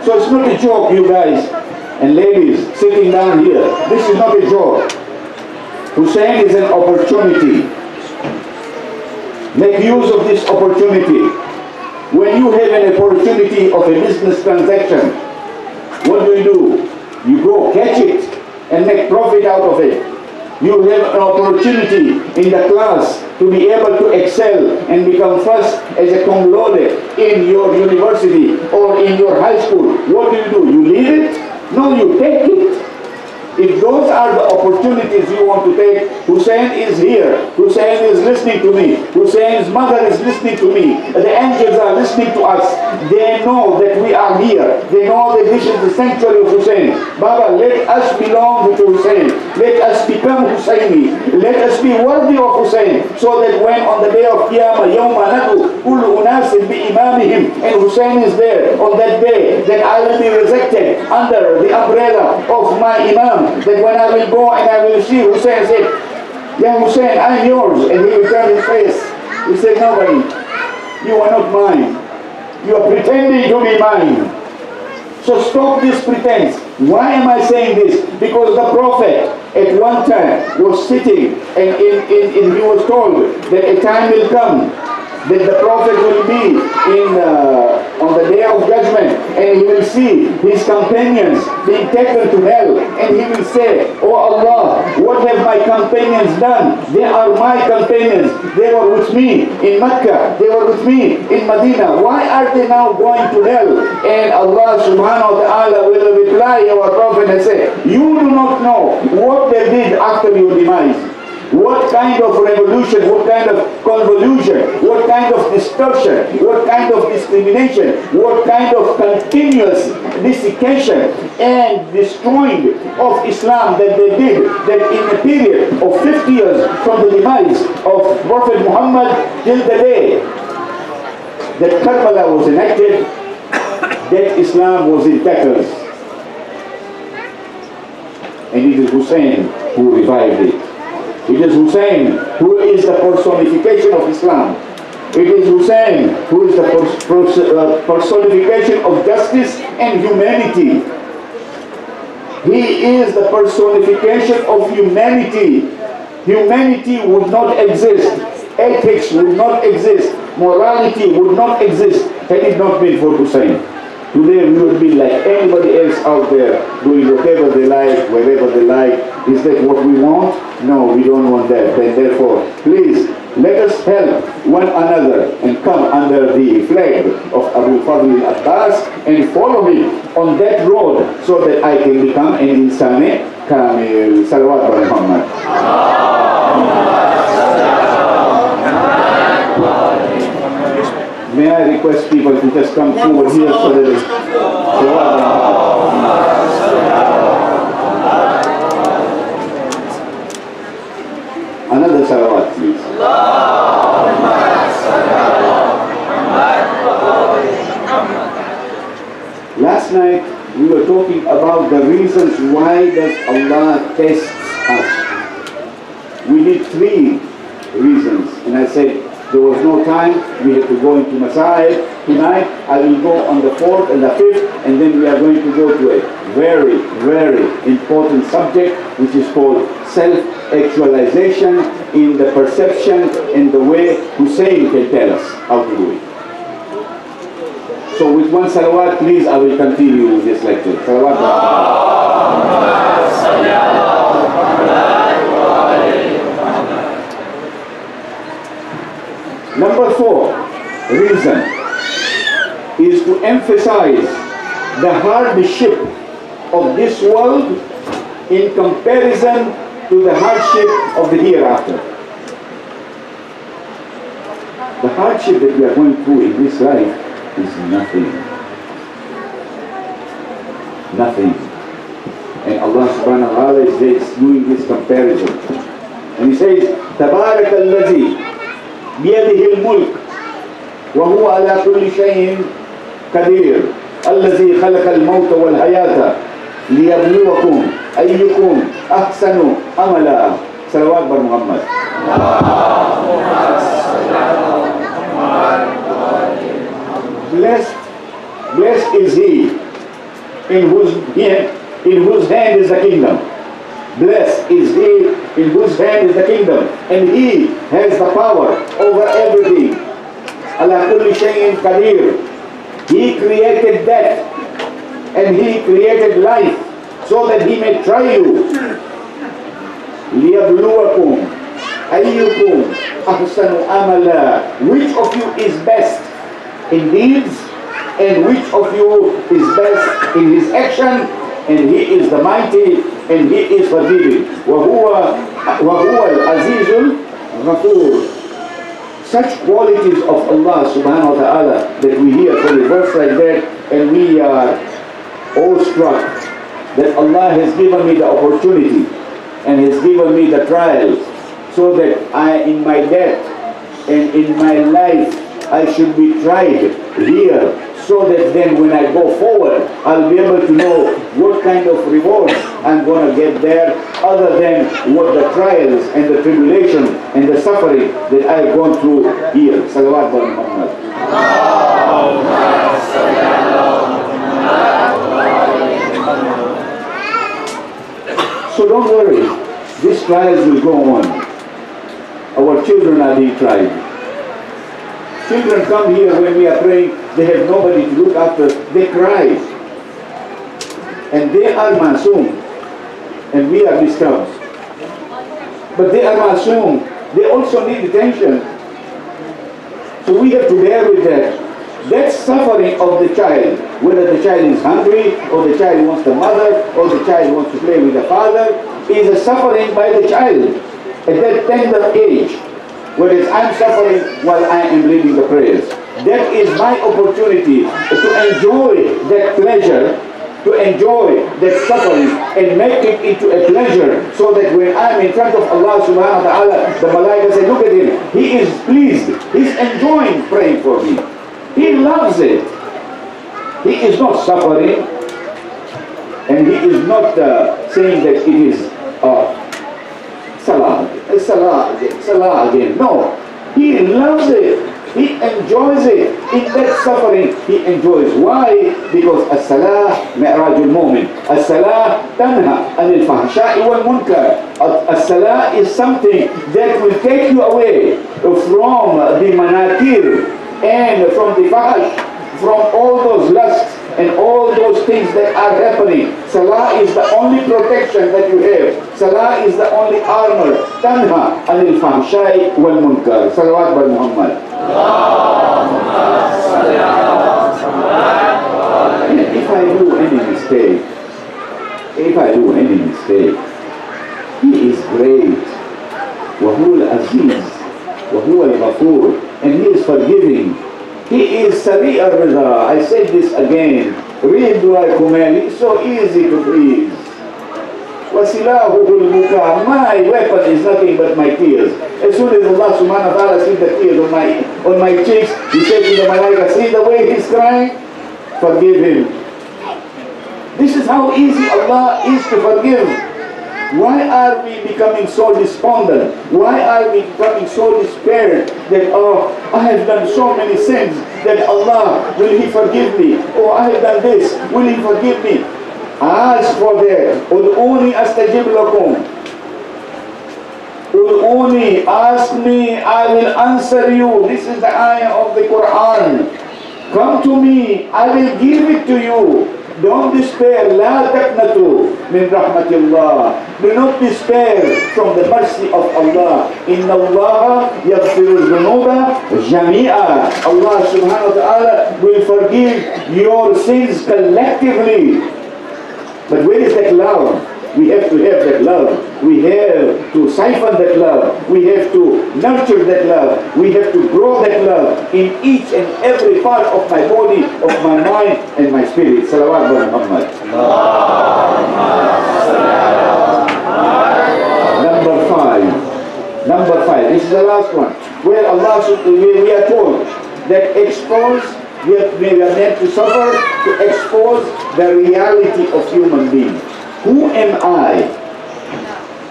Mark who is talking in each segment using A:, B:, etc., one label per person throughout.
A: So it's not a joke, you guys and ladies sitting down here. This is not a joke. Hussein is an opportunity. Make use of this opportunity. When you have an opportunity of a business transaction, what do? You go catch it and make profit out of it. You have an opportunity in the class to be able to excel and become first as a cum laude in your university or in your high school. What do? You leave it? No, you take it. If those are the opportunities you want to take, Hussein is here. Hussein is listening to me. Hussein's mother is listening to me. The angels are listening to us. They know that we are here. They know that this is the sanctuary of Hussein. Baba, let us belong to Hussein. Let us become Husseini. Let us be worthy of Hussein. So that when on the day of Qiyamah, Yawma Nadu, Kullu Unasin bi Imamihim, and Hussein is there on that day, that I will be resurrected under the umbrella of my Imam. That when I will go and I will see Hussein said, "Yeah, Hussein, I'm yours," and he will turn his face. He said, "Nobody, you are not mine. You are pretending to be mine." So stop this pretense. Why am I saying this? Because the Prophet at one time was sitting and he was told that a time will come that the Prophet will be on the day of judgment, and he will see his companions being taken to hell, and he will say, "Oh Allah, what have my companions done? They are my companions. They were with me in Mecca. They were with me in Medina. Why are they now going to hell?" And Allah subhanahu wa ta'ala will reply our Prophet and say, "You do not know what they did after your demise. What kind of revolution, what kind of convolution, what kind of distortion, what kind of discrimination, what kind of continuous desiccation and destroying of Islam that they did, that in a period of 50 years from the demise of Prophet Muhammad till the day that Kermalli was enacted, that Islam was in tatters. And it is Hussein who revived it. It is Hussein who is the personification of Islam. It is Hussein who is the personification of justice and humanity. He is the personification of humanity. Humanity would not exist. Ethics would not exist. Morality would not exist had it not been for Hussein. Today we would be like anybody else out there, doing whatever they like, wherever they like. Is that what we want? No, we don't want that. And therefore, please, let us help one another and come under the flag of Abu Fadl al-Abbas and follow him on that road so that I can become an insani kamil. Salawat ala Muhammad. May I request people to just come forward here so that it's another salawat, please. Last night we were talking about the reasons why does Allah tests us. We did 3 reasons, and I said there was no time, we had to go into Masail. Tonight I will go on the 4th and the 5th, and then we are going to go to a very, very important subject which is called self-actualization in the perception and the way Hussein can tell us how to do it. So with one salawat, please, I will continue with this lecture. Salawat. Number 4 reason is to emphasize the hardship of this world in comparison to the hardship of the hereafter. The hardship that we are going through in this life is nothing. Nothing. And Allah subhanahu wa ta'ala is doing this comparison. And He says, تَبَارَكَ الَّذِي بيده الملك وهو على كل شيء قدير الذي خلق الموت والحياة ليبلوكم أيكم أحسن عملا. صلوات بر محمد. Blessed is he in whose hand is the kingdom. Blessed is he in whose hand is the kingdom, and he has the power over everything. Ala kulli shay'in qadir. He created death and he created life so that he may try you. لِيَبْلُوَكُمْ أَيُّكُمْ أَحْسَنُ أَمَلًا. Which of you is best in deeds, and which of you is best in his action, and he is the mighty, and he is forgiving. وَهُوَ الْعَزِيزُ الْغَفُورُ. Such qualities of Allah subhanahu wa ta'ala that we hear from the verse like that, and we are awestruck that Allah has given me the opportunity and has given me the trials so that in my death and in my life I should be tried here, so that then when I go forward I'll be able to know what kind of reward I'm going to get there, other than what the trials and the tribulation and the suffering that I've gone through here. Salawat ala Muhammad. So don't worry, these trials will go on. Our children are being tried. Children come here when we are praying, they have nobody to look after, they cry. And they are masoom, and we are disturbed. But they are masoom, they also need attention. So we have to bear with that. That suffering of the child, whether the child is hungry, or the child wants the mother, or the child wants to play with the father, is a suffering by the child at that tender age. Whereas I'm suffering while I am leading the prayers. That is my opportunity to enjoy that pleasure, to enjoy that suffering, and make it into a pleasure, so that when I'm in front of Allah subhanahu wa ta'ala, the malaika say, look at him, he is pleased, he's enjoying praying for me. He loves it. He is not suffering, and he is not saying that it is Salah again. No, he loves it. He enjoys it. In that suffering, he enjoys. Why? Because as-salah mi'rajul mu'min. As-salah tanha anil fahsha'i wal munkar. As-salah is something that will take you away from the manakir and from the fahash, from all those lusts and all those things that are happening. Salah is the only protection that you have. Salah is the only armor. Tanha anil fahsha'i wal munkar. Salawat by Muhammad. And if I do any mistake, he is great. وَهُوَ الْعَزِيزُ وَهُوَ الْغَفُورُ. And he is forgiving. He is Sari al-Rida. I said this again. Read Dua Kermalli. It's so easy to please. وَسِلَاهُهُ الْبُكَى. My weapon is nothing but my tears. As soon as Allah subhanahu wa ta'ala sees the tears on my cheeks, he says to the malaika, see the way he's crying? Forgive him. This is how easy Allah is to forgive. Why are we becoming so despondent? Why are we becoming so despaired that, oh, I have done so many sins that Allah, will He forgive me? Oh, I have done this, will He forgive me? Ask for that. Ud'uni astajib lakum. Ud'uni, ask me, I will answer you. This is the ayah of the Quran. Come to me, I will give it to you. Don't despair. لا تقنطوا من رحمة الله. Do not despair from the mercy of Allah. إن الله يغفر الذنوب جميعا. Allah subhanahu wa ta'ala will forgive your sins collectively. But where is that love? We have to have that love. We have to siphon that love. We have to nurture that love. We have to grow that love in each and every part of my body, of my mind, and my spirit. Salawat ala Muhammad. Number five. This is the last one. Where Allah, we are told that we are meant to suffer to expose the reality of human beings. Who am I?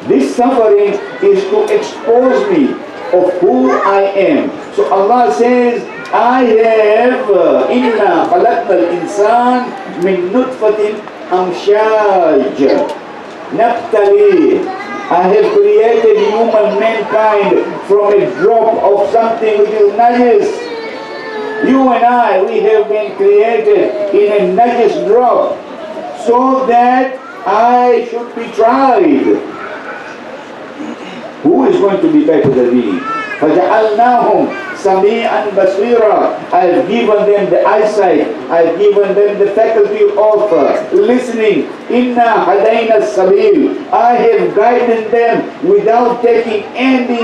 A: This suffering is to expose me of who I am. So Allah says, I have inna khalaqna al-insan min nutfatin amshaj nabtali. I have created human mankind from a drop of something which is najis. You and I, we have been created in a najis drop so that I should be tried. Who is going to be better than me? فَجَعَلْنَاهُمْ سَمِيعًا بَصِيرًا. I have given them the eyesight. I have given them the faculty of listening. إِنَّا هَدَيْنَا السَّبِيلِ. I have guided them without taking any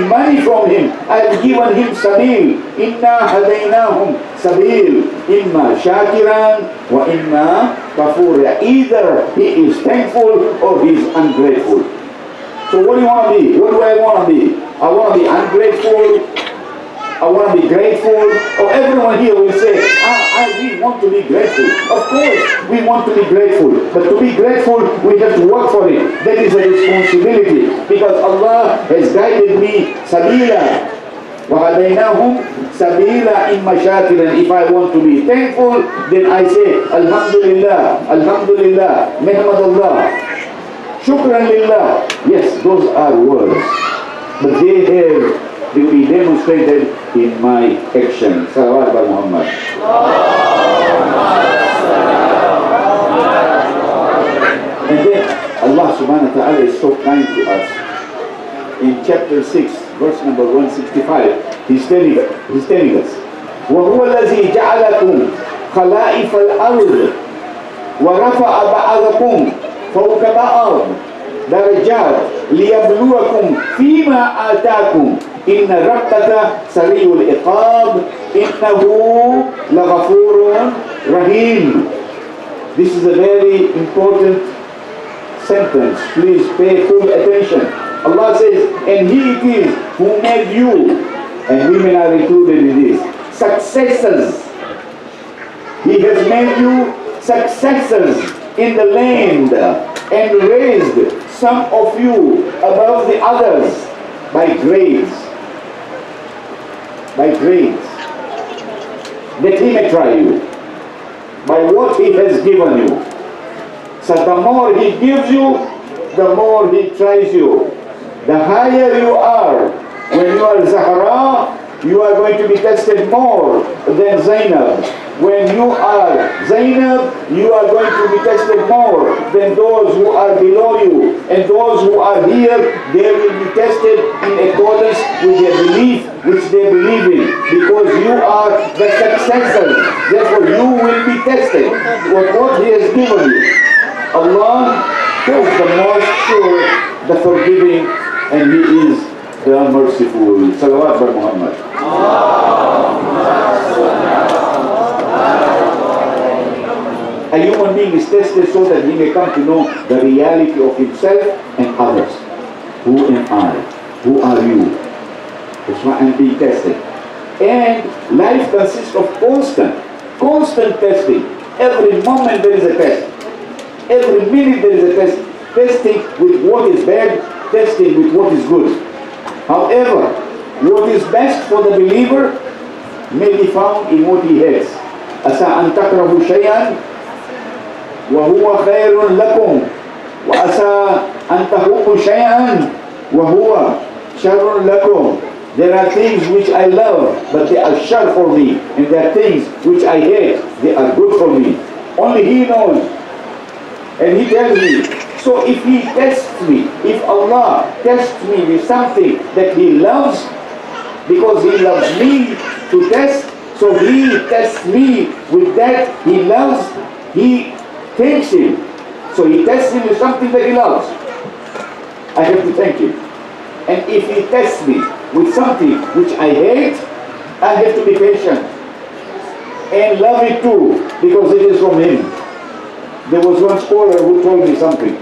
A: money from him. I have given him sabil. إِنَّا هَدَيْنَاهُمْ sabil. إِمَّا شَاكِرًا وَإِمَّا كَفُورًا. Either he is thankful or he is ungrateful. So what do you want to be? What do I want to be? I want to be ungrateful. I want to be grateful. Or everyone here will say, we want to be grateful. Of course, we want to be grateful. But to be grateful, we have to work for it. That is a responsibility. Because Allah has guided me, sabila. وَهَدَيْنَاهُمْ سَبِيلًا إِمَّا شَاكِرًا. If I want to be thankful, then I say, Alhamdulillah, Alhamdulillah, Mehmadallah. Shukran lillah. Yes, those are words. But they have to be demonstrated in my action. Salawat by Muhammad. And then Allah subhanahu wa ta'ala is so kind to us. In chapter 6, verse number 165, He's telling us, وَهُوَ الَّذِي جَعَلَكُمْ خَلَائِفَ الْأَرْضِ وَرَفَعَ بَعْضَكُمْ فوق بعض درجات ليبلوكم فيما آتاكم إن ربك سريع العقاب إنه لغفور رحيم. This is a very important sentence. Please pay full attention. Allah says, and He it is who made you, and women are included in this, successors. He has made you successors in the land and raised some of you above the others by grades. By grades. That He may try you by what He has given you. So the more He gives you, the more He tries you. The higher you are, when you are Zahra, you are going to be tested more than Zainab. When you are Zainab, you are going to be tested more than those who are below you. And those who are here, they will be tested in accordance with their belief, which they believe in. Because you are the successors. Therefore, you will be tested with what He has given you. Allah is the most sure, the forgiving, and He is the merciful. Salawat by Muhammad. A human being is tested so that he may come to know the reality of himself and others. Who am I? Who are you? That's why I'm being tested. And life consists of constant testing. Every moment there is a test. Every minute there is a test. Testing with what is bad, testing with what is good. However, what is best for the believer may be found in what he has. Asa an takrahu shay'an وهو خير لكم وعسى أن تحبوا شيئا وهو شر لكم. There are things which I love, but they are shar for me, and there are things which I hate, they are good for me. Only He knows. And He tells me. So if He tests me, if Allah tests me with something that He loves, because He loves me to test, so He tests me with that He loves, He takes Him. So He tests him with something that He loves. I have to thank Him. And if He tests me with something which I hate, I have to be patient and love it too, because it is from Him. There was one scholar who told me something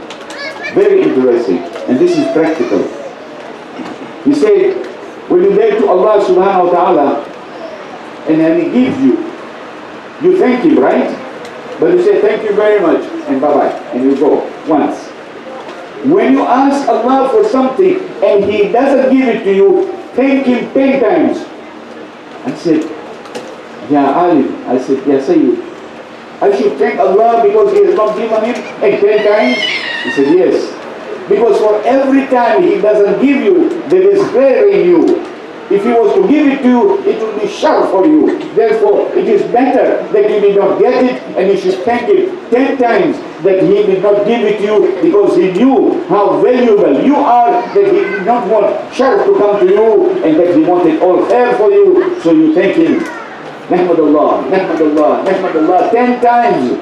A: very interesting, and this is practical. He said, when you get to Allah subhanahu wa ta'ala and then He gives you, you thank Him, right? But you say thank you very much and bye-bye, and you go once. When you ask Allah for something and He doesn't give it to you, thank Him 10 times. I said, Ya Alim, I said, Ya Sayyid, I should thank Allah because He has not given him 10 times? He said, yes. Because for every time He doesn't give you, there is prayer in you. If He was to give it to you, it would be sharp for you. Therefore, it is better that you did not get it, and you should thank Him 10 times that He did not give it to you because He knew how valuable you are, that He did not want sharp to come to you, and that He wanted all fair for you, so you thank Him. Nahmadullah, Nahmadullah, Nahmadullah 10 times.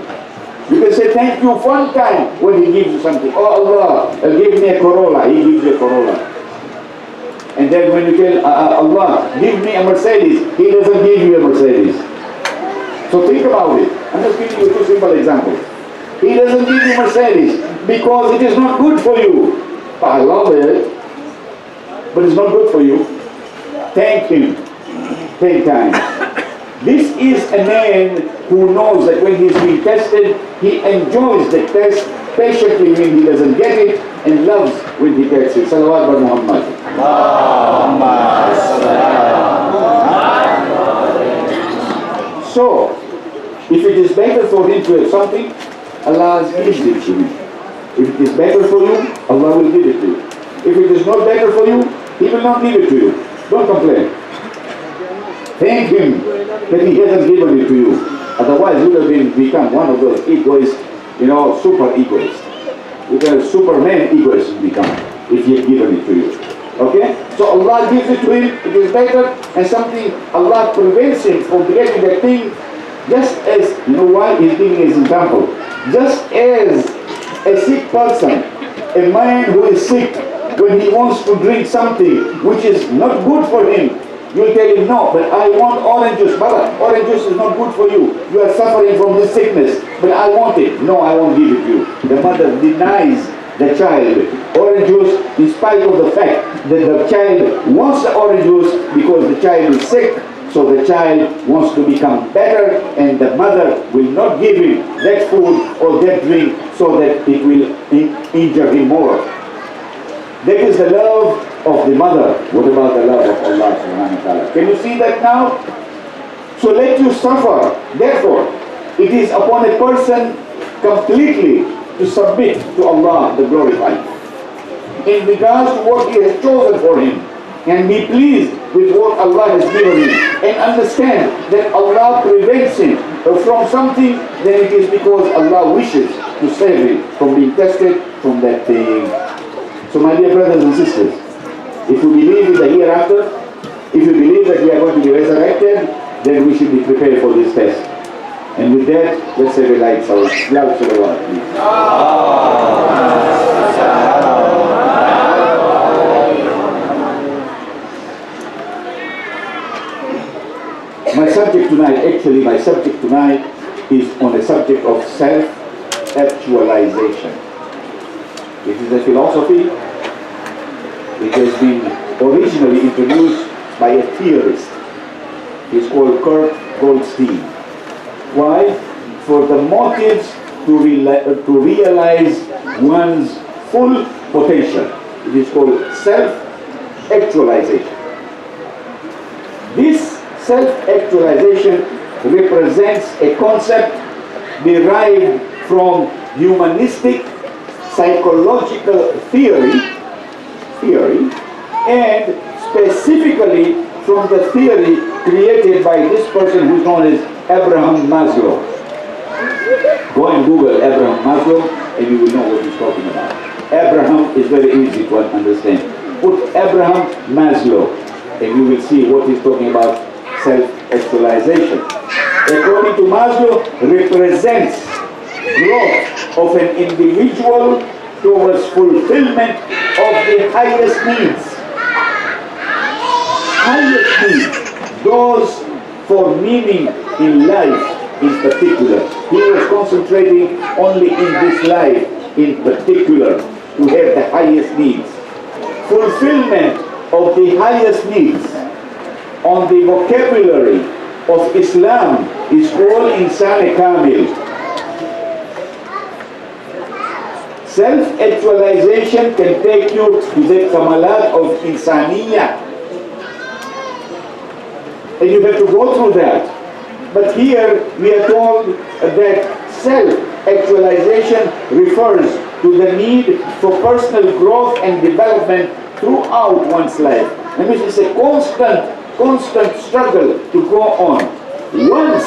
A: You can say thank you 1 time when He gives you something. Oh Allah, give me a Corolla. He gives you a Corolla. And then when you tell Allah, give me a Mercedes, He doesn't give you a Mercedes. So think about it. I'm just giving you 2 simple examples. He doesn't give you Mercedes because it is not good for you. I love it, but it's not good for you. Thank Him 10 times. This is a man who knows that when he's being tested, he enjoys the test patiently when he doesn't get it, and loves when he gets it. Salawat bar Muhammad. So, if it is better for him to have something, Allah gives it to him. If it is better for you, Allah will give it to you. If it is not better for you, He will not give it to you. Don't complain. Thank Him that He hasn't given it to you. Otherwise, you would have become one of those egoists, super egoists. You can have Superman egoists become if He had given it to you. Okay? So Allah gives it to him, it is better, and something Allah prevents him from getting that thing, just as, why He's giving His example. Just as a sick person, a man who is sick, when he wants to drink something which is not good for him, you tell him, no, but I want orange juice. Brother, orange juice is not good for you. You are suffering from this sickness, but I want it. No, I won't give it to you. The mother denies the child orange juice in spite of the fact that the child wants the orange juice because the child is sick. So the child wants to become better, and the mother will not give him that food or that drink so that it will injure him more. That is the love of the mother. What about the love of Allah subhanahu wa ta'ala? Can you see that now? So let you suffer. Therefore, it is upon a person completely to submit to Allah the glorified in regards to what He has chosen for him, and be pleased with what Allah has given him, and understand that Allah prevents him from something, then it is because Allah wishes to save him from being tested from that thing. So my dear brothers and sisters, if you believe in the hereafter, if you believe that we are going to be resurrected, then we should be prepared for this test. And with that, let's say the lights out. Loud salawat, please. My subject tonight is on the subject of self-actualization. This is a philosophy which has been originally introduced by a theorist. He's called Kurt Goldstein. Why? For the motives to realize one's full potential. It is called self-actualization. This self-actualization represents a concept derived from humanistic psychological theory, and specifically from the theory created by this person who's known as Abraham Maslow. Go and Google Abraham Maslow and you will know what he's talking about. Abraham is very easy to understand. Put Abraham Maslow and you will see what he's talking about, self-actualization. According to Maslow, represents growth of an individual towards fulfillment of the highest needs. Highest needs, those for meaning in life in particular. He was concentrating only in this life in particular to have the highest needs. Fulfillment of the highest needs on the vocabulary of Islam is called insan kamil. Self-actualization can take you to the kamalat of insaniya. And you have to go through that. But here we are told that self-actualization refers to the need for personal growth and development throughout one's life. That means it's a constant struggle to go on. Once,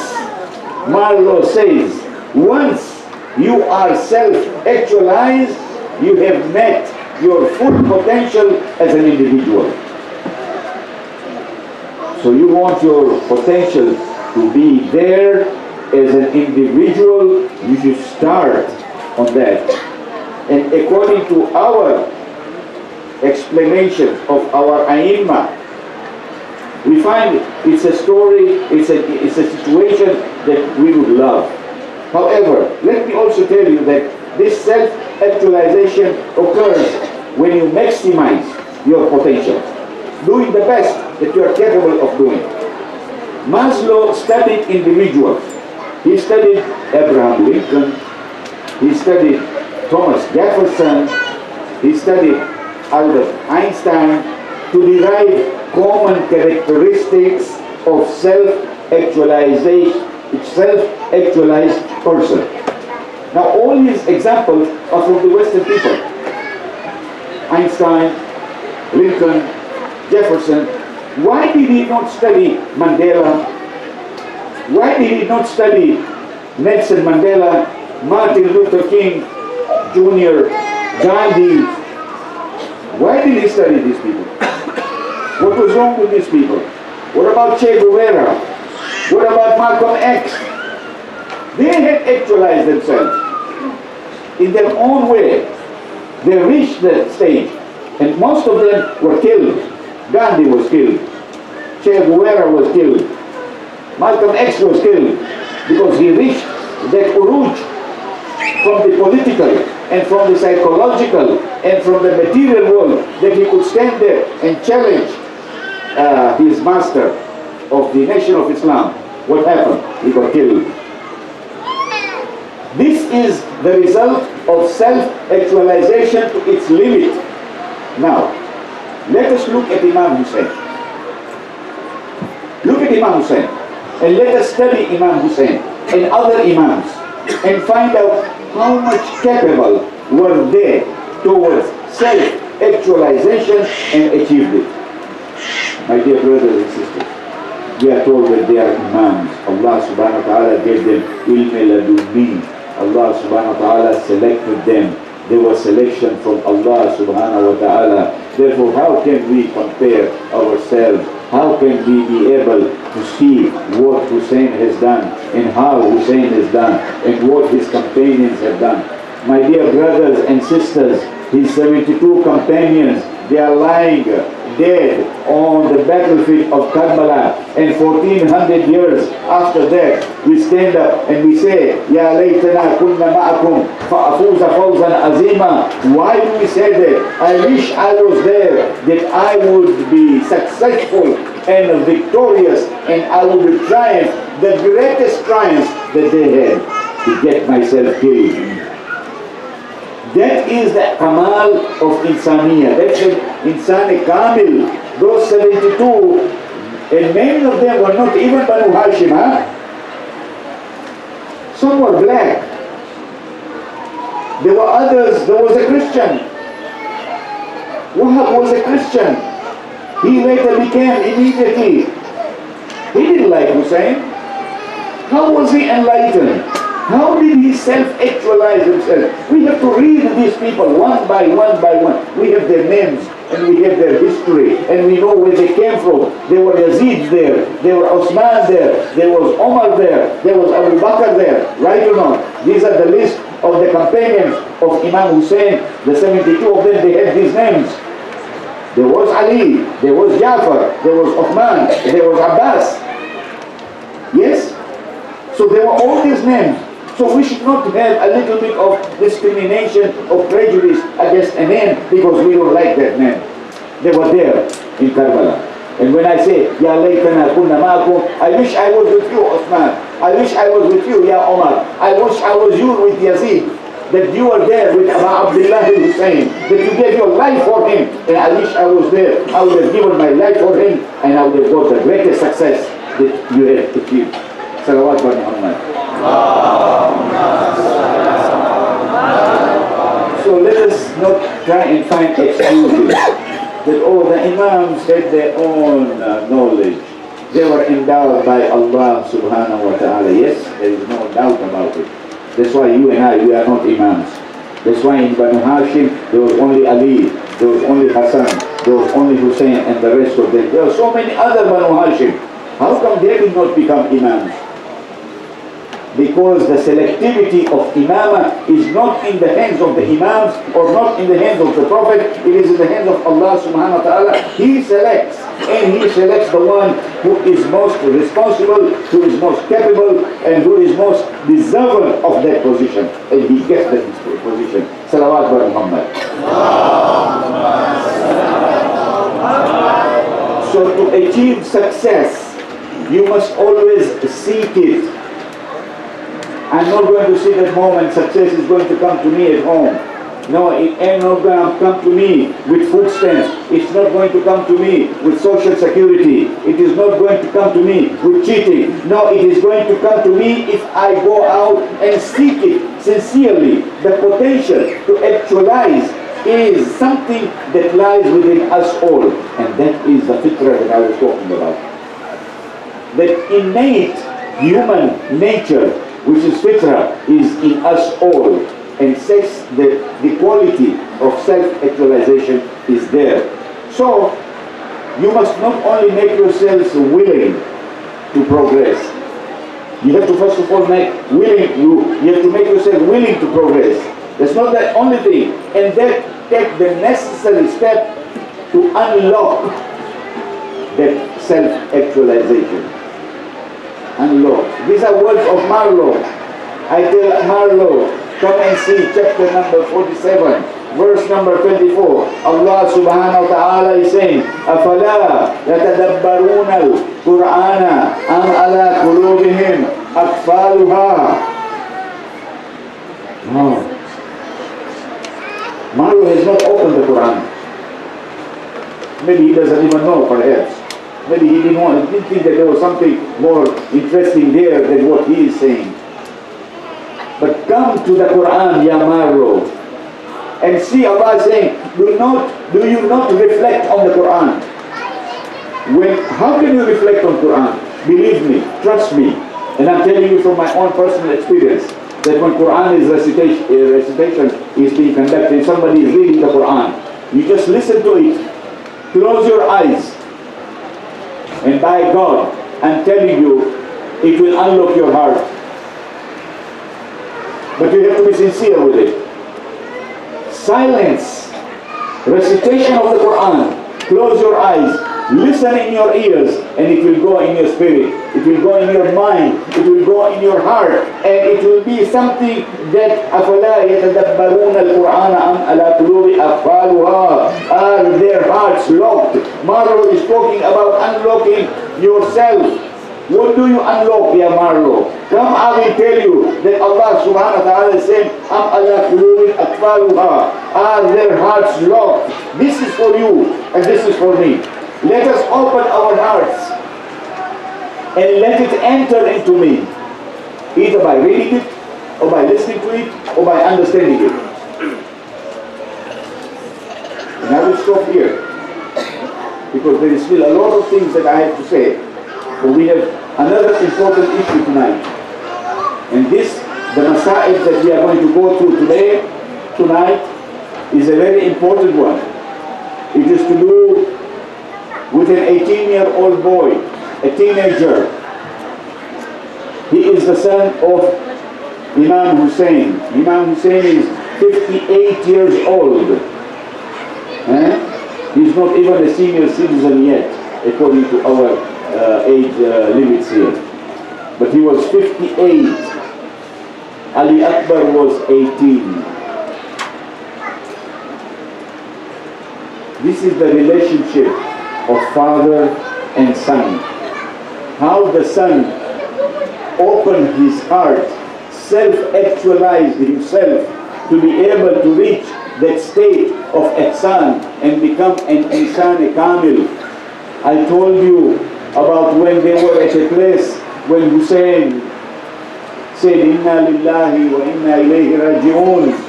A: Marlowe says, once you are self-actualized, you have met your full potential as an individual. So you want your potential to be there as an individual, you should start on that. And according to our explanation of our Aimma, we find it's a story, it's a situation that we would love. However, let me also tell you that this self-actualization occurs when you maximize your potential, doing the best that you are capable of doing. Maslow studied individuals. He studied Abraham Lincoln, he studied Thomas Jefferson, he studied Albert Einstein to derive common characteristics of self-actualized person. Now all his examples are from the Western people. Einstein, Lincoln, Jefferson. Why did he not study Mandela? Why did he not study Nelson Mandela, Martin Luther King Jr., Gandhi? Why did he study these people? What was wrong with these people? What about Che Guevara? What about Malcolm X? They had actualized themselves in their own way. They reached that stage, and most of them were killed. Gandhi was killed. Che Guevara was killed. Malcolm X was killed because he reached that uruj from the political and from the psychological and from the material world that he could stand there and challenge his master of the nation of Islam. What happened? He got killed. This is the result of self-actualization to its limit. Now, let us look at Imam Hussein. Look at Imam Hussein. And let us study Imam Hussein and other Imams and find out how much capable were they towards self-actualization and achieved it. My dear brothers and sisters, we are told that they are Imams. Allah subhanahu wa ta'ala gave them ilm ladunni. Allah subhanahu wa ta'ala selected them. They were selection from Allah subhanahu wa ta'ala. Therefore, how can we compare ourselves? How can we be able to see what Hussein has done and how Hussein has done and what his companions have done? My dear brothers and sisters, his 72 companions, they are lying dead on the battlefield of Kermalli, and 1400 years after that we stand up and we say, Ya laytana kunna ma'akum fa'afuza fawzan azima. Why do we say that? I wish I was there, that I would be successful and victorious, and I would triumph, the greatest triumph that they had, to get myself killed. That is the kamal of insaniya. That's the insani kamil. Those 72, and many of them were not even Banu Hashim. Some were black. There were others. There was a Christian. Wahab was a Christian. He later became immediately. He didn't like Hussein. How was he enlightened? How did he self-actualize himself? We have to read these people one by one by one. We have their names and we have their history and we know where they came from. There were Yazid there, there were Osman there, there was Omar there, there was Abu Bakr there, right or not? These are the list of the companions of Imam Hussein. The 72 of them, they had these names. There was Ali, there was Jafar, there was Uthman, there was Abbas. Yes? So there were all these names. So we should not have a little bit of discrimination or prejudice against a name because we don't like that name. They were there in Karbala. And when I say, Ya laytana kunna ma'akum, I wish I was with you, Uthman. I wish I was with you, Ya Omar. I wish I was you with Yazid. that you were there with Abdullah Hussein, that you gave your life for him, and I wish I was there. I would have given my life for him, and I would have got the greatest success that you have achieved. Salawat wa Muhammad. So let us not try and find excuses that, oh, the Imams had their own knowledge. They were endowed by Allah subhanahu wa ta'ala. Yes, there is no doubt about it. That's why you and I, we are not Imams. That's why in Banu Hashim, there was only Ali, there was only Hassan, there was only Hussein, and the rest of them. There are so many other Banu Hashim. How come they did not become Imams? Because the selectivity of Imamah is not in the hands of the Imams or not in the hands of the Prophet. It is in the hands of Allah subhanahu wa ta'ala. He selects, and He selects the one who is most responsible, who is most capable, and who is most deserving of that position. And He gets that position. Salawat wa Muhammad. So to achieve success, you must always seek it. I'm not going to sit at home and success is going to come to me at home. No, it ain't not going to come to me with food stamps. It's not going to come to me with social security. It is not going to come to me with cheating. No, it is going to come to me if I go out and seek it sincerely. The potential to actualize is something that lies within us all. And that is the fitrah that I was talking about. That innate human nature, which is fitrah, is in us all, and sex, the quality of self-actualization is there. So, you must not only make yourselves willing to progress, you have to first of all make willing, you have to make yourself willing to progress. That's not the only thing, and then take the necessary step to unlock that self-actualization. Unlock. These are words of Marlowe. I tell Marlowe, come and see chapter number 47, verse number 24. Allah subhanahu wa ta'ala is saying, أَفَلَا يَتَدَبَّرُونَ الْقُرْآنَ أَمْ عَلَى قُلُوبِهِمْ أَقْفَالُهَا. No. Marlowe has not opened the Quran. Maybe he doesn't even know, perhaps. Maybe he didn't think that there was something more interesting there than what he is saying. But come to the Quran, Ya Marlo, and see Allah saying, do you not reflect on the Quran? How can you reflect on Quran? Believe me, trust me, and I'm telling you from my own personal experience, that when Quran recitation is being conducted, somebody is reading the Quran, you just listen to it, close your eyes, and by God, I'm telling you, it will unlock your heart. But you have to be sincere with it. Silence, recitation of the Quran, close your eyes, listen in your ears, and it will go in your spirit, it will go in your mind, it will go in your heart, and it will be something that أَفَلَا يَتَدَبَّرُونَ الْقُرْآنَ أَمْ عَلَى قُلُوبِ أَقْفَالُهَا. Are their hearts locked? Marlo is talking about unlocking yourself. What do you unlock, Ya Marlo? Come, I will tell you that Allah subhanahu wa ta'ala is saying, أَمْ عَلَى قُلُوبِ أَقْفَالُهَا. Are their hearts locked? This is for you, and this is for me. Let us open our hearts and let it enter into me, either by reading it, or by listening to it, or by understanding it. And I will stop here, because there is still a lot of things that I have to say. But we have another important issue tonight. And this, the masa'ib that we are going to go through tonight, is a very important one. It is to do with an 18-year-old boy, a teenager. He is the son of Imam Hussein. Imam Hussein is 58 years old. He's not even a senior citizen yet, according to our age limits here. But he was 58. Ali Akbar was 18. This is the relationship of father and son. How the son opened his heart, self-actualized himself to be able to reach that state of ihsan and become an insan kamil. I told you about when they were at a place when Hussein said, Inna lillahi wa inna ilayhi raji'un.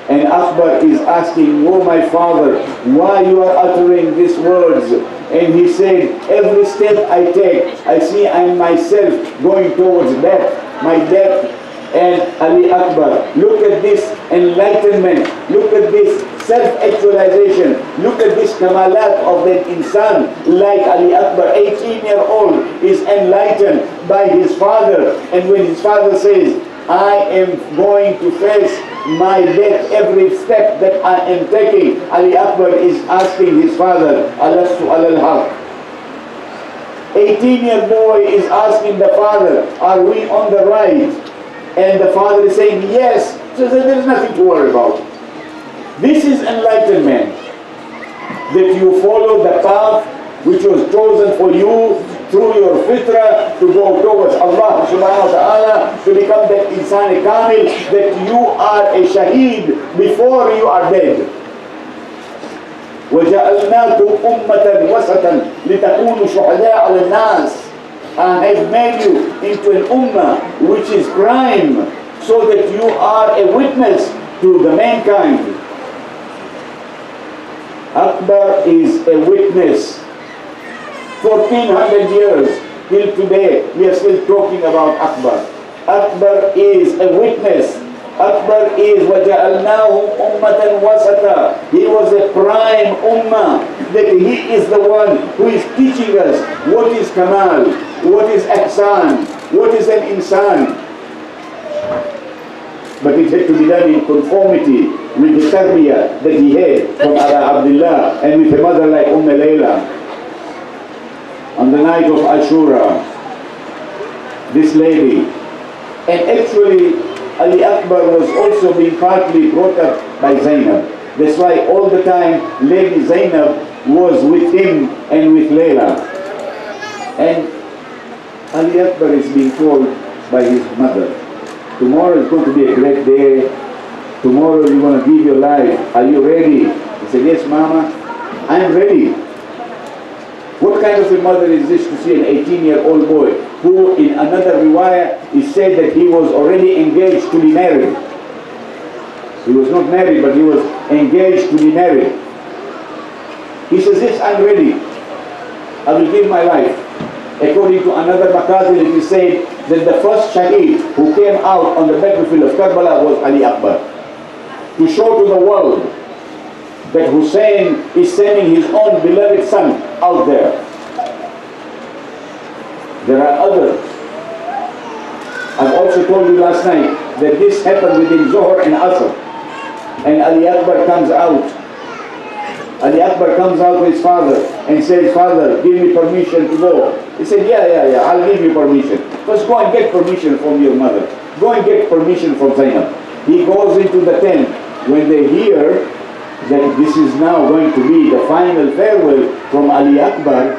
A: And Akbar is asking, oh my father, why you are uttering these words? And he said, every step I take, I see I am myself going towards death, my death. And Ali Akbar, look at this enlightenment, look at this self-actualization, look at this kamalat of that insan, like Ali Akbar, 18-year-old, is enlightened by his father. And when his father says, I am going to face my death every step that I am taking, Ali Akbar is asking his father, Alastu alal haq. 18-year boy is asking the father, are we on the right? And the father is saying, yes. So there is nothing to worry about. This is enlightenment. That you follow the path which was chosen for you through your fitrah to go towards Allah subhanahu wa ta'ala, to become that insan kamil, that you are a shaheed before you are dead. وَجَعَلْنَاكُمْ أُمَّةً وَسَطًا لِتَكُونُوا شُهَدَاءَ عَلَى النَّاسِ. I have made you into an ummah which is prime, so that you are a witness to the mankind. Akbar is a witness. 1400 years till today we are still talking about Akbar. Akbar is a witness. Akbar is وَجَعَلْنَاهُمْ أُمَّةً وَسَطًا. He was a prime ummah, that he is the one who is teaching us what is kamal, what is ihsan, what is an insan. But it had to be done in conformity with the tarbiyah that he had from Ala Abdullah and with a mother like Layla. On the night of Ashura, this lady, and actually Ali Akbar was also being partly brought up by Zainab. That's why all the time Lady Zainab was with him and with Layla. And Ali Akbar is being told by his mother, tomorrow is going to be a great day. Tomorrow you're going to give your life. Are you ready? He said, yes, Mama, I'm ready. What kind of a mother is this to see an 18-year-old boy who in another riwayah is said that he was already engaged to be married. He was not married, but he was engaged to be married. He says, yes, I'm ready. I will give my life. According to another Maqazil, it is said that the first shaheed who came out on the battlefield of Karbala was Ali Akbar, to show to the world that Hussein is sending his own beloved son out there. There are others. I've also told you last night that this happened within Zohar and Asr. And Ali Akbar comes out. Ali Akbar comes out to his father and says, Father, give me permission to go. He said, yeah, I'll give you permission. First go and get permission from your mother. Go and get permission from Zainab. He goes into the tent. When they hear that this is now going to be the final farewell from Ali Akbar,